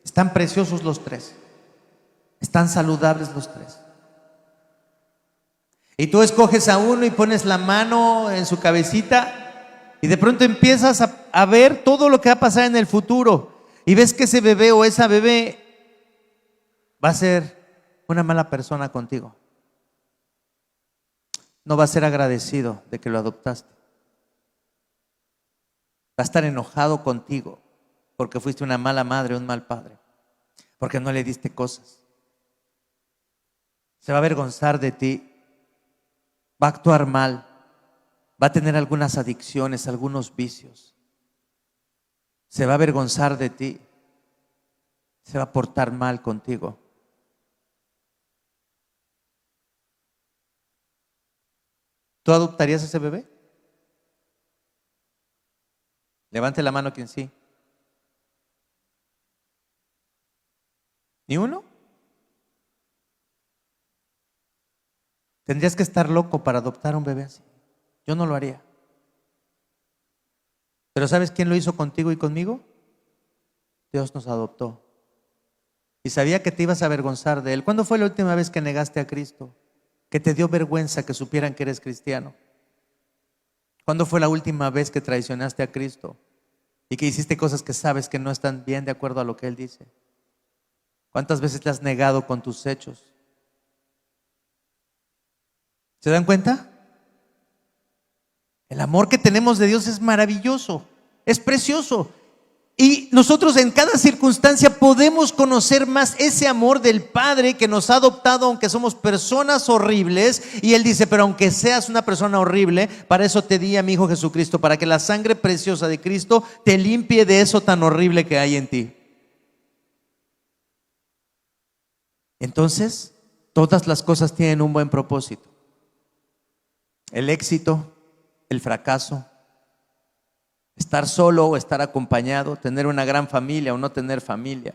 Están preciosos los 3. Están saludables los 3. Y tú escoges a uno y pones la mano en su cabecita y de pronto empiezas a ver todo lo que va a pasar en el futuro y ves que ese bebé o esa bebé va a ser una mala persona contigo. No va a ser agradecido de que lo adoptaste. Va a estar enojado contigo porque fuiste una mala madre, un mal padre, porque no le diste cosas. Se va a avergonzar de ti. Va a actuar mal. Va a tener algunas adicciones, algunos vicios. Se va a avergonzar de ti. Se va a portar mal contigo. ¿Tú adoptarías a ese bebé? Levante la mano quien sí. ¿Ni uno? Tendrías que estar loco para adoptar a un bebé así. Yo no lo haría. Pero ¿sabes quién lo hizo contigo y conmigo? Dios nos adoptó. Y sabía que te ibas a avergonzar de Él. ¿Cuándo fue la última vez que negaste a Cristo? Que te dio vergüenza que supieran que eres cristiano. ¿Cuándo fue la última vez que traicionaste a Cristo? Y que hiciste cosas que sabes que no están bien de acuerdo a lo que Él dice. ¿Cuántas veces te has negado con tus hechos? ¿Se dan cuenta? El amor que tenemos de Dios es maravilloso, es precioso. Y nosotros en cada circunstancia podemos conocer más ese amor del Padre que nos ha adoptado, aunque somos personas horribles. Y Él dice, pero aunque seas una persona horrible, para eso te di a mi Hijo Jesucristo, para que la sangre preciosa de Cristo te limpie de eso tan horrible que hay en ti. Entonces, todas las cosas tienen un buen propósito. El éxito, el fracaso, estar solo o estar acompañado, tener una gran familia o no tener familia,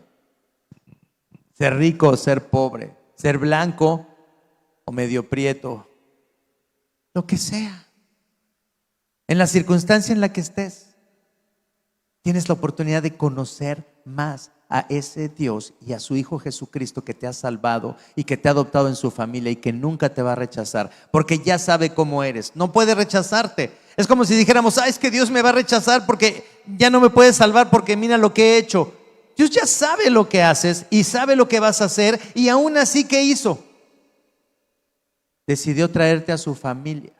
ser rico o ser pobre, ser blanco o medio prieto, lo que sea. En la circunstancia en la que estés, tienes la oportunidad de conocer más a ese Dios y a su Hijo Jesucristo que te ha salvado y que te ha adoptado en su familia y que nunca te va a rechazar, porque ya sabe cómo eres. No puede rechazarte. Es como si dijéramos, es que Dios me va a rechazar porque ya no me puede salvar porque mira lo que he hecho. Dios ya sabe lo que haces y sabe lo que vas a hacer, y aún así, ¿qué hizo? Decidió traerte a su familia.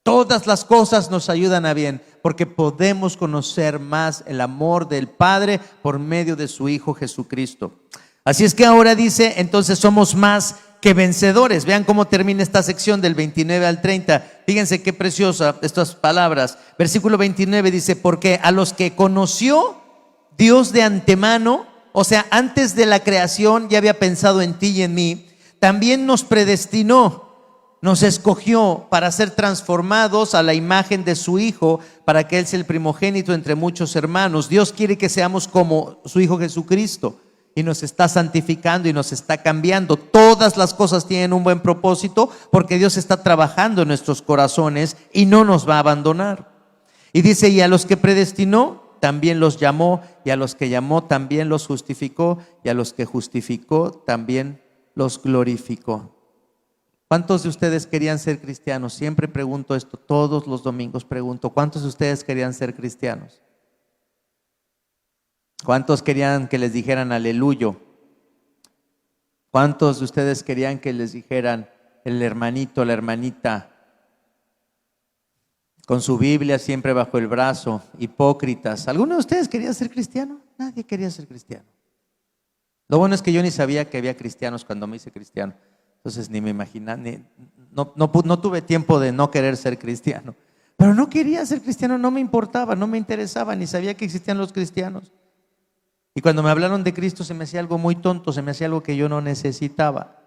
Todas las cosas nos ayudan a bien, porque podemos conocer más el amor del Padre por medio de su Hijo Jesucristo. Así es que ahora dice, entonces somos más que vencedores. Vean cómo termina esta sección del 29 al 30. Fíjense qué preciosa estas palabras. Versículo 29 dice, porque a los que conoció Dios de antemano, o sea, antes de la creación ya había pensado en ti y en mí, también nos predestinó. Nos escogió para ser transformados a la imagen de su Hijo, para que Él sea el primogénito entre muchos hermanos. Dios quiere que seamos como su Hijo Jesucristo, y nos está santificando y nos está cambiando. Todas las cosas tienen un buen propósito, porque Dios está trabajando en nuestros corazones y no nos va a abandonar. Y dice, y a los que predestinó también los llamó, y a los que llamó también los justificó, y a los que justificó también los glorificó. ¿Cuántos de ustedes querían ser cristianos? Siempre pregunto esto, todos los domingos pregunto, ¿cuántos de ustedes querían ser cristianos? ¿Cuántos querían que les dijeran aleluya? ¿Cuántos de ustedes querían que les dijeran el hermanito, la hermanita, con su Biblia siempre bajo el brazo, hipócritas? ¿Alguno de ustedes quería ser cristiano? Nadie quería ser cristiano. Lo bueno es que yo ni sabía que había cristianos cuando me hice cristiano. Entonces ni me imaginaba, no tuve tiempo de no querer ser cristiano. Pero no quería ser cristiano, no me importaba, no me interesaba, ni sabía que existían los cristianos. Y cuando me hablaron de Cristo se me hacía algo muy tonto, se me hacía algo que yo no necesitaba.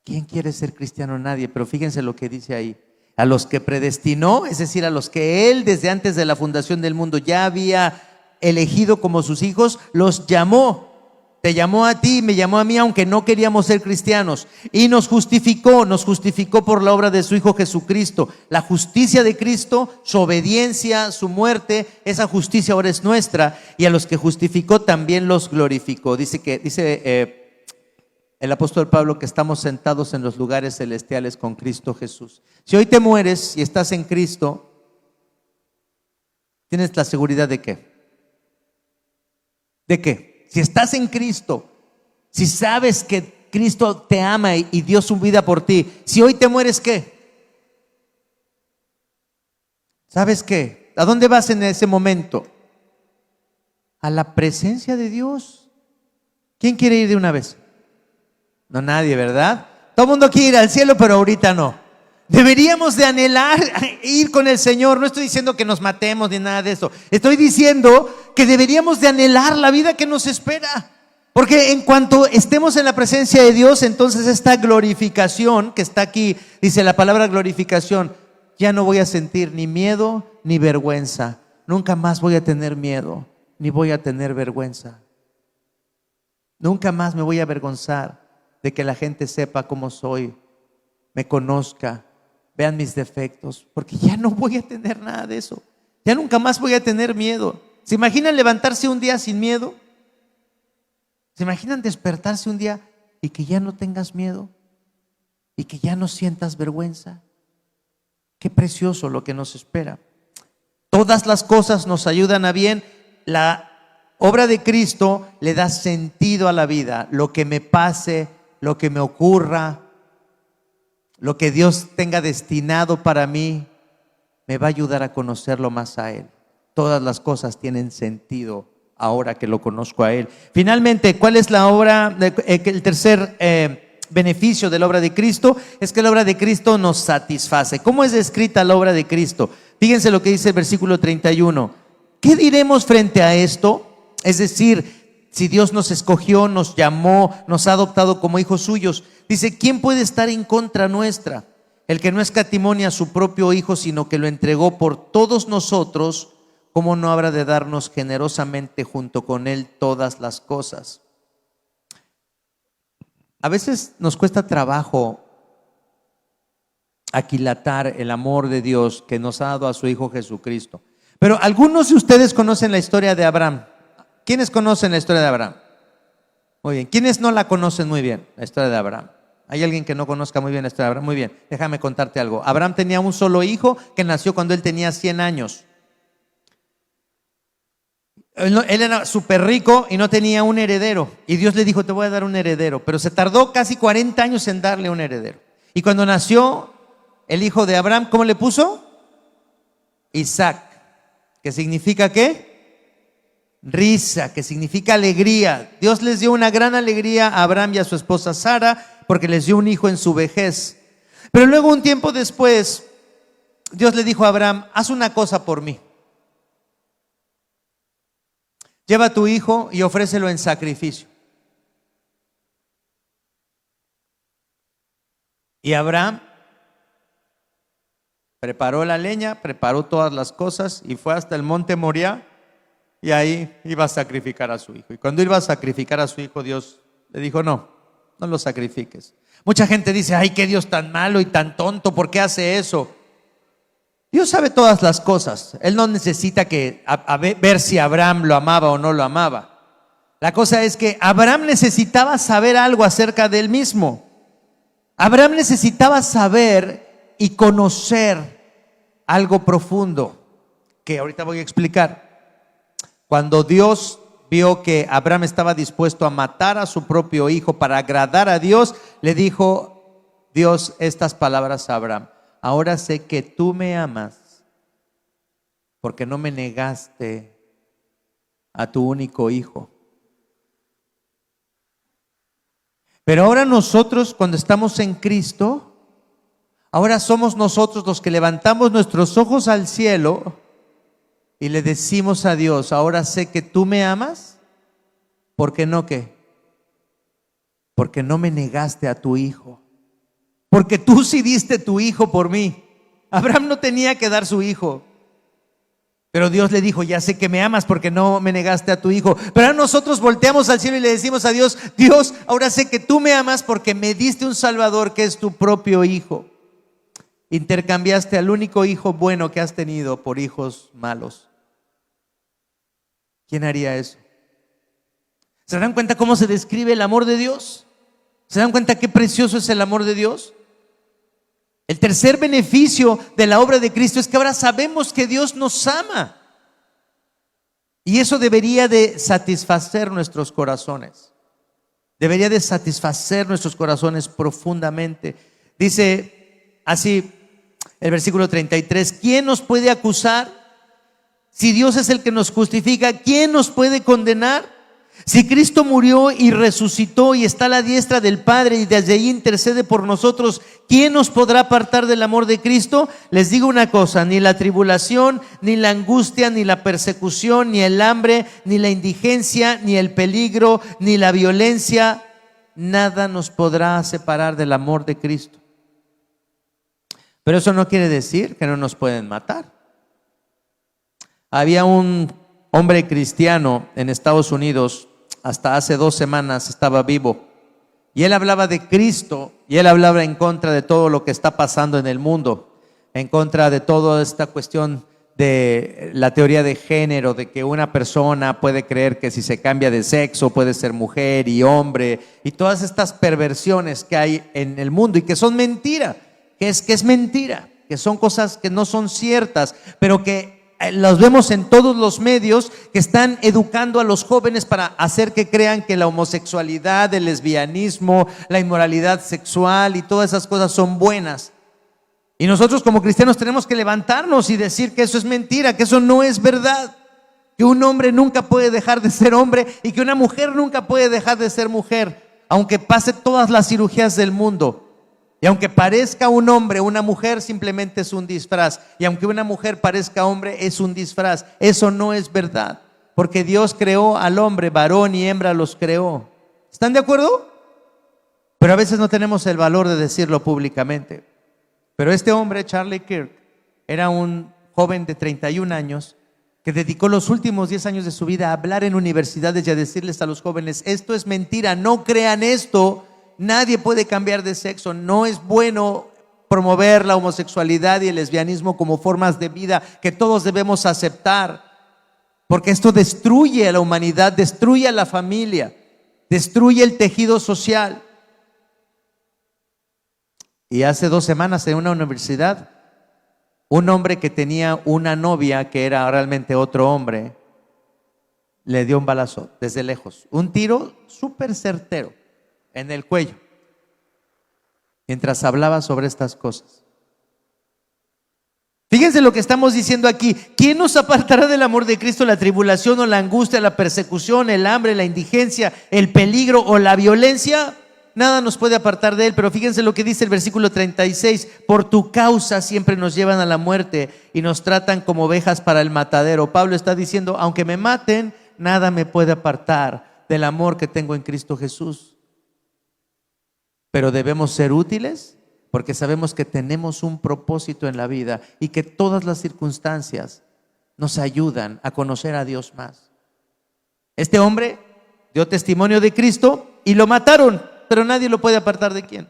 ¿Quién quiere ser cristiano? Nadie. Pero fíjense lo que dice ahí. A los que predestinó, es decir, a los que Él desde antes de la fundación del mundo ya había elegido como sus hijos, los llamó. Te llamó a ti, me llamó a mí, aunque no queríamos ser cristianos. Y nos justificó por la obra de su Hijo Jesucristo. La justicia de Cristo, su obediencia, su muerte, esa justicia ahora es nuestra. Y a los que justificó también los glorificó. Dice el apóstol Pablo que estamos sentados en los lugares celestiales con Cristo Jesús. Si hoy te mueres y estás en Cristo, ¿tienes la seguridad de qué? ¿De qué? Si estás en Cristo, si sabes que Cristo te ama y dio su vida por ti, si hoy te mueres, ¿qué? ¿Sabes qué? ¿A dónde vas en ese momento? A la presencia de Dios. ¿Quién quiere ir de una vez? No, nadie, ¿verdad? Todo el mundo quiere ir al cielo, pero ahorita no. Deberíamos de anhelar ir con el Señor. No estoy diciendo que nos matemos ni nada de eso. Estoy diciendo que deberíamos de anhelar la vida que nos espera. Porque en cuanto estemos en la presencia de Dios, entonces esta glorificación que está aquí, dice la palabra glorificación, ya no voy a sentir ni miedo ni vergüenza. Nunca más voy a tener miedo ni voy a tener vergüenza. Nunca más me voy a avergonzar de que la gente sepa cómo soy, me conozca, vean mis defectos, porque ya no voy a tener nada de eso. Ya nunca más voy a tener miedo. ¿Se imaginan levantarse un día sin miedo? ¿Se imaginan despertarse un día y que ya no tengas miedo? Y que ya no sientas vergüenza. Qué precioso lo que nos espera. Todas las cosas nos ayudan a bien. La obra de Cristo le da sentido a la vida. Lo que me pase, lo que me ocurra, lo que Dios tenga destinado para mí, me va a ayudar a conocerlo más a Él. Todas las cosas tienen sentido ahora que lo conozco a Él. Finalmente, ¿cuál es la obra? El tercer beneficio de la obra de Cristo es que la obra de Cristo nos satisface. ¿Cómo es descrita la obra de Cristo? Fíjense lo que dice el versículo 31. ¿Qué diremos frente a esto? Es decir, si Dios nos escogió, nos llamó, nos ha adoptado como hijos suyos. Dice, ¿quién puede estar en contra nuestra? El que no escatimó ni a su propio Hijo, sino que lo entregó por todos nosotros, ¿cómo no habrá de darnos generosamente junto con Él todas las cosas? A veces nos cuesta trabajo aquilatar el amor de Dios que nos ha dado a su Hijo Jesucristo. Pero algunos de ustedes conocen la historia de Abraham. ¿Quiénes conocen la historia de Abraham? Muy bien. ¿Quiénes no la conocen muy bien, la historia de Abraham? ¿Hay alguien que no conozca muy bien la historia de Abraham? Muy bien, déjame contarte algo. Abraham tenía un solo hijo que nació cuando él tenía 100 años. Él era súper rico y no tenía un heredero. Y Dios le dijo, te voy a dar un heredero. Pero se tardó casi 40 años en darle un heredero. Y cuando nació el hijo de Abraham, ¿cómo le puso? Isaac. ¿Qué significa qué? Risa, que significa alegría. Dios les dio una gran alegría a Abraham y a su esposa Sara, porque les dio un hijo en su vejez. Pero luego, un tiempo después, Dios le dijo a Abraham, haz una cosa por mí. Lleva a tu hijo y ofrécelo en sacrificio. Y Abraham preparó la leña, preparó todas las cosas y fue hasta el monte Moriah. Y ahí iba a sacrificar a su hijo. Y cuando iba a sacrificar a su hijo, Dios le dijo, no lo sacrifiques. Mucha gente dice, ay, qué Dios tan malo y tan tonto, ¿por qué hace eso? Dios sabe todas las cosas. Él no necesita ver si Abraham lo amaba o no lo amaba. La cosa es que Abraham necesitaba saber algo acerca de él mismo. Abraham necesitaba saber y conocer algo profundo que ahorita voy a explicar. Cuando Dios vio que Abraham estaba dispuesto a matar a su propio hijo para agradar a Dios, le dijo Dios estas palabras a Abraham: ahora sé que tú me amas porque no me negaste a tu único hijo. Pero ahora nosotros, cuando estamos en Cristo, ahora somos nosotros los que levantamos nuestros ojos al cielo y le decimos a Dios: ahora sé que tú me amas, ¿por qué no qué? Porque no me negaste a tu hijo, porque tú sí diste tu hijo por mí. Abraham no tenía que dar su hijo. Pero Dios le dijo, ya sé que me amas porque no me negaste a tu hijo. Pero ahora nosotros volteamos al cielo y le decimos a Dios, Dios, ahora sé que tú me amas porque me diste un Salvador que es tu propio hijo. Intercambiaste al único hijo bueno que has tenido por hijos malos. ¿Quién haría eso? ¿Se dan cuenta cómo se describe el amor de Dios? ¿Se dan cuenta qué precioso es el amor de Dios? El tercer beneficio de la obra de Cristo es que ahora sabemos que Dios nos ama. Y eso debería de satisfacer nuestros corazones. Debería de satisfacer nuestros corazones profundamente. Dice así el versículo 33, ¿quién nos puede acusar? Si Dios es el que nos justifica, ¿quién nos puede condenar? Si Cristo murió y resucitó y está a la diestra del Padre y desde ahí intercede por nosotros, ¿quién nos podrá apartar del amor de Cristo? Les digo una cosa, ni la tribulación, ni la angustia, ni la persecución, ni el hambre, ni la indigencia, ni el peligro, ni la violencia, nada nos podrá separar del amor de Cristo. Pero eso no quiere decir que no nos pueden matar. Había un hombre cristiano en Estados Unidos, hasta hace 2 semanas estaba vivo, y él hablaba de Cristo, y él hablaba en contra de todo lo que está pasando en el mundo, en contra de toda esta cuestión de la teoría de género, de que una persona puede creer que si se cambia de sexo puede ser mujer y hombre, y todas estas perversiones que hay en el mundo y que son mentira, que es mentira, que son cosas que no son ciertas, pero que los vemos en todos los medios que están educando a los jóvenes para hacer que crean que la homosexualidad, el lesbianismo, la inmoralidad sexual y todas esas cosas son buenas. Y nosotros como cristianos tenemos que levantarnos y decir que eso es mentira, que eso no es verdad, que un hombre nunca puede dejar de ser hombre y que una mujer nunca puede dejar de ser mujer, aunque pase todas las cirugías del mundo. Y aunque parezca un hombre, una mujer simplemente es un disfraz. Y aunque una mujer parezca hombre, es un disfraz. Eso no es verdad, porque Dios creó al hombre, varón y hembra los creó. ¿Están de acuerdo? Pero a veces no tenemos el valor de decirlo públicamente. Pero este hombre, Charlie Kirk, era un joven de 31 años que dedicó los últimos 10 años de su vida a hablar en universidades y a decirles a los jóvenes, esto es mentira, no crean esto. Nadie puede cambiar de sexo, no es bueno promover la homosexualidad y el lesbianismo como formas de vida que todos debemos aceptar, porque esto destruye a la humanidad, destruye a la familia, destruye el tejido social. Y hace 2 semanas en una universidad, un hombre que tenía una novia que era realmente otro hombre, le dio un balazo desde lejos, un tiro súper certero en el cuello, mientras hablaba sobre estas cosas. Fíjense lo que estamos diciendo aquí. ¿Quién nos apartará del amor de Cristo? La tribulación o la angustia, la persecución, el hambre, la indigencia, el peligro o la violencia. Nada nos puede apartar de él. Pero fíjense lo que dice el versículo 36. Por tu causa siempre nos llevan a la muerte y nos tratan como ovejas para el matadero. Pablo está diciendo, aunque me maten, nada me puede apartar del amor que tengo en Cristo Jesús. Pero debemos ser útiles porque sabemos que tenemos un propósito en la vida y que todas las circunstancias nos ayudan a conocer a Dios más. Este hombre dio testimonio de Cristo y lo mataron, pero nadie lo puede apartar ¿de quién?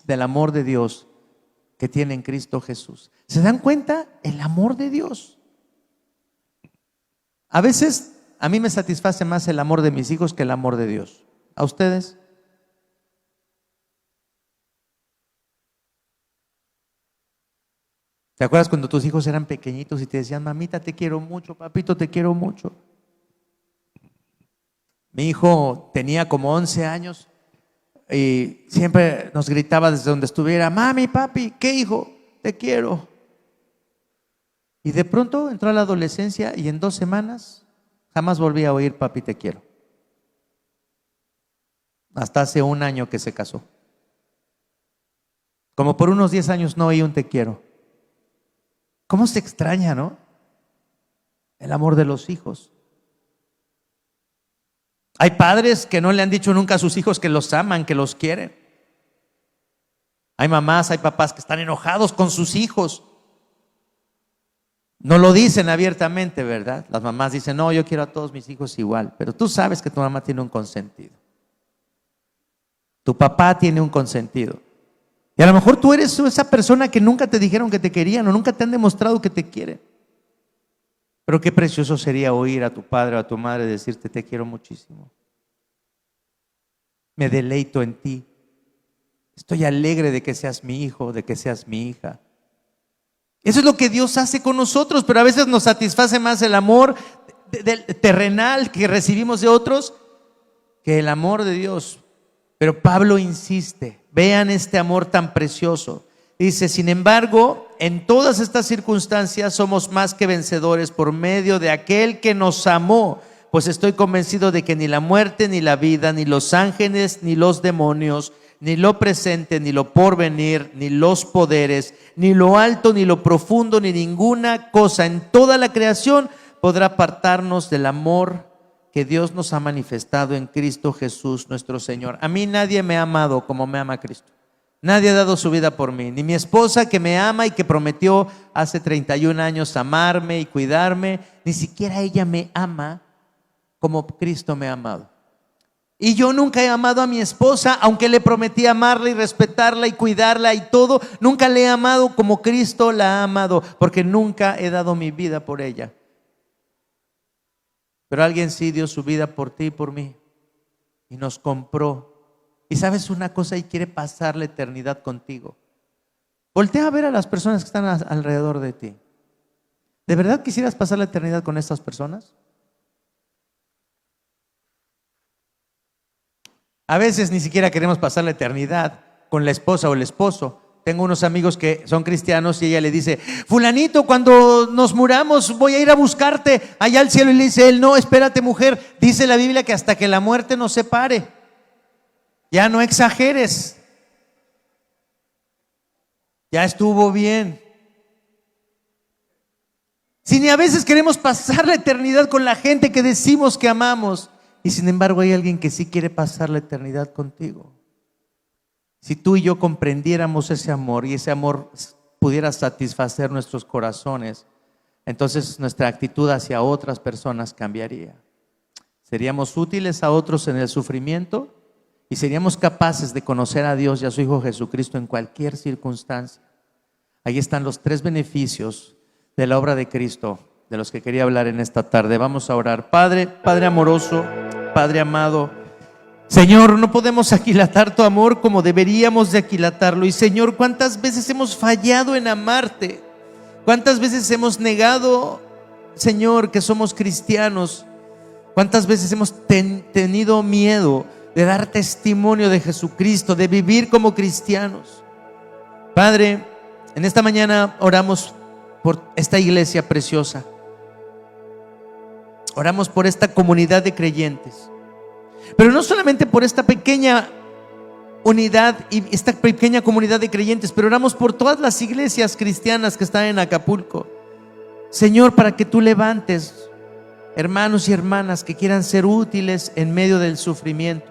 Del amor de Dios que tiene en Cristo Jesús. ¿Se dan cuenta? El amor de Dios. A veces a mí me satisface más el amor de mis hijos que el amor de Dios. ¿A ustedes? ¿Te acuerdas cuando tus hijos eran pequeñitos y te decían, mamita, te quiero mucho, papito, te quiero mucho? Mi hijo tenía como 11 años y siempre nos gritaba desde donde estuviera, mami, papi, ¿qué hijo? Te quiero. Y de pronto entró a la adolescencia y en 2 semanas jamás volví a oír, papi, te quiero. Hasta hace 1 año que se casó. Como por unos 10 años no oí un te quiero. ¿Cómo se extraña, no? El amor de los hijos. Hay padres que no le han dicho nunca a sus hijos que los aman, que los quieren. Hay mamás, hay papás que están enojados con sus hijos. No lo dicen abiertamente, ¿verdad? Las mamás dicen, no, yo quiero a todos mis hijos igual, pero tú sabes que tu mamá tiene un consentido. Tu papá tiene un consentido. Y a lo mejor tú eres esa persona que nunca te dijeron que te querían o nunca te han demostrado que te quieren. Pero qué precioso sería oír a tu padre o a tu madre decirte, te quiero muchísimo. Me deleito en ti. Estoy alegre de que seas mi hijo, de que seas mi hija. Eso es lo que Dios hace con nosotros, pero a veces nos satisface más el amor terrenal que recibimos de otros que el amor de Dios. Pero Pablo insiste, vean este amor tan precioso. Dice, sin embargo, en todas estas circunstancias somos más que vencedores por medio de aquel que nos amó. Pues estoy convencido de que ni la muerte, ni la vida, ni los ángeles, ni los demonios, ni lo presente, ni lo porvenir, ni los poderes, ni lo alto, ni lo profundo, ni ninguna cosa en toda la creación podrá apartarnos del amor que Dios nos ha manifestado en Cristo Jesús nuestro Señor. A mí nadie me ha amado como me ama Cristo. Nadie ha dado su vida por mí, ni mi esposa que me ama y que prometió hace 31 años amarme y cuidarme, ni siquiera ella me ama como Cristo me ha amado. Y yo nunca he amado a mi esposa, aunque le prometí amarla y respetarla y cuidarla y todo, nunca le he amado como Cristo la ha amado, porque nunca he dado mi vida por ella. Pero alguien sí dio su vida por ti y por mí y nos compró. Y sabes una cosa, y quiere pasar la eternidad contigo. Voltea a ver a las personas que están alrededor de ti. ¿De verdad quisieras pasar la eternidad con estas personas? A veces ni siquiera queremos pasar la eternidad con la esposa o el esposo. Tengo unos amigos que son cristianos y ella le dice, fulanito, cuando nos muramos voy a ir a buscarte allá al cielo. Y le dice él, no, espérate mujer, dice la Biblia que hasta que la muerte nos separe. Ya no exageres. Ya estuvo bien. Si ni a veces queremos pasar la eternidad con la gente que decimos que amamos, y sin embargo hay alguien que sí quiere pasar la eternidad contigo. Si tú y yo comprendiéramos ese amor y ese amor pudiera satisfacer nuestros corazones, entonces nuestra actitud hacia otras personas cambiaría. Seríamos útiles a otros en el sufrimiento y seríamos capaces de conocer a Dios y a su Hijo Jesucristo en cualquier circunstancia. Ahí están los 3 beneficios de la obra de Cristo, de los que quería hablar en esta tarde. Vamos a orar. Padre amoroso, Padre amado, Señor, no podemos aquilatar tu amor como deberíamos de aquilatarlo. Y Señor, ¿cuántas veces hemos fallado en amarte? ¿Cuántas veces hemos negado, Señor, que somos cristianos? ¿Cuántas veces hemos tenido miedo de dar testimonio de Jesucristo, de vivir como cristianos? Padre, en esta mañana oramos por esta iglesia preciosa. Oramos por esta comunidad de creyentes. Pero no solamente por esta pequeña unidad y esta pequeña comunidad de creyentes, pero oramos por todas las iglesias cristianas que están en Acapulco. Señor, para que tú levantes hermanos y hermanas que quieran ser útiles en medio del sufrimiento.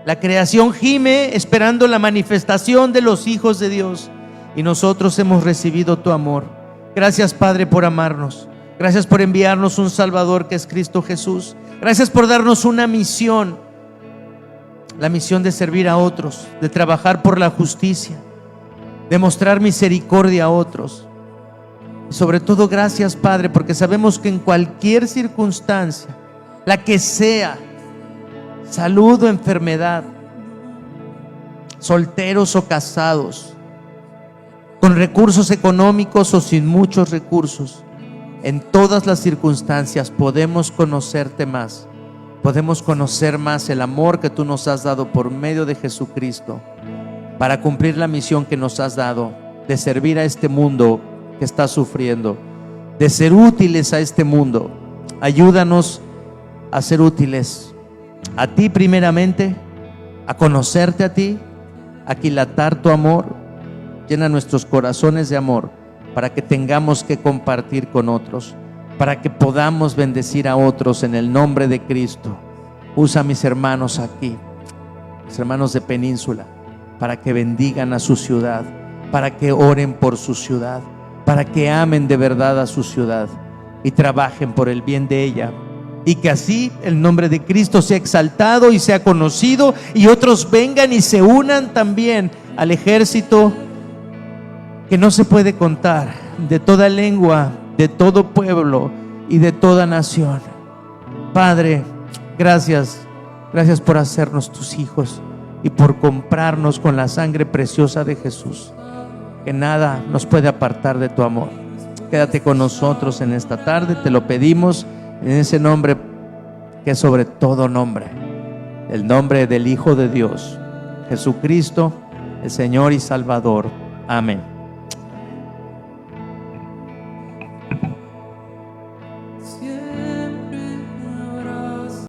La creación gime esperando la manifestación de los hijos de Dios, y nosotros hemos recibido tu amor. Gracias, Padre, por amarnos. Gracias por enviarnos un Salvador que es Cristo Jesús. Gracias por darnos una misión, la misión de servir a otros, de trabajar por la justicia, de mostrar misericordia a otros. Y sobre todo, gracias, Padre, porque sabemos que en cualquier circunstancia, la que sea, salud o enfermedad, solteros o casados, con recursos económicos o sin muchos recursos, en todas las circunstancias podemos conocerte más, podemos conocer más el amor que tú nos has dado por medio de Jesucristo, para cumplir la misión que nos has dado, de servir a este mundo que está sufriendo, de ser útiles a este mundo. Ayúdanos a ser útiles a ti primeramente, a conocerte a ti, a aquilatar tu amor. Llena nuestros corazones de amor, para que tengamos que compartir con otros, para que podamos bendecir a otros en el nombre de Cristo. Usa a mis hermanos aquí, mis hermanos de Península, para que bendigan a su ciudad, para que oren por su ciudad, para que amen de verdad a su ciudad y trabajen por el bien de ella, y que así el nombre de Cristo sea exaltado y sea conocido, y otros vengan y se unan también al ejército que no se puede contar, de toda lengua, de todo pueblo y de toda nación. Padre, gracias por hacernos tus hijos y por comprarnos con la sangre preciosa de Jesús, que nada nos puede apartar de tu amor. Quédate con nosotros en esta tarde, te lo pedimos en ese nombre que es sobre todo nombre, el nombre del Hijo de Dios, Jesucristo, el Señor y Salvador. Amén.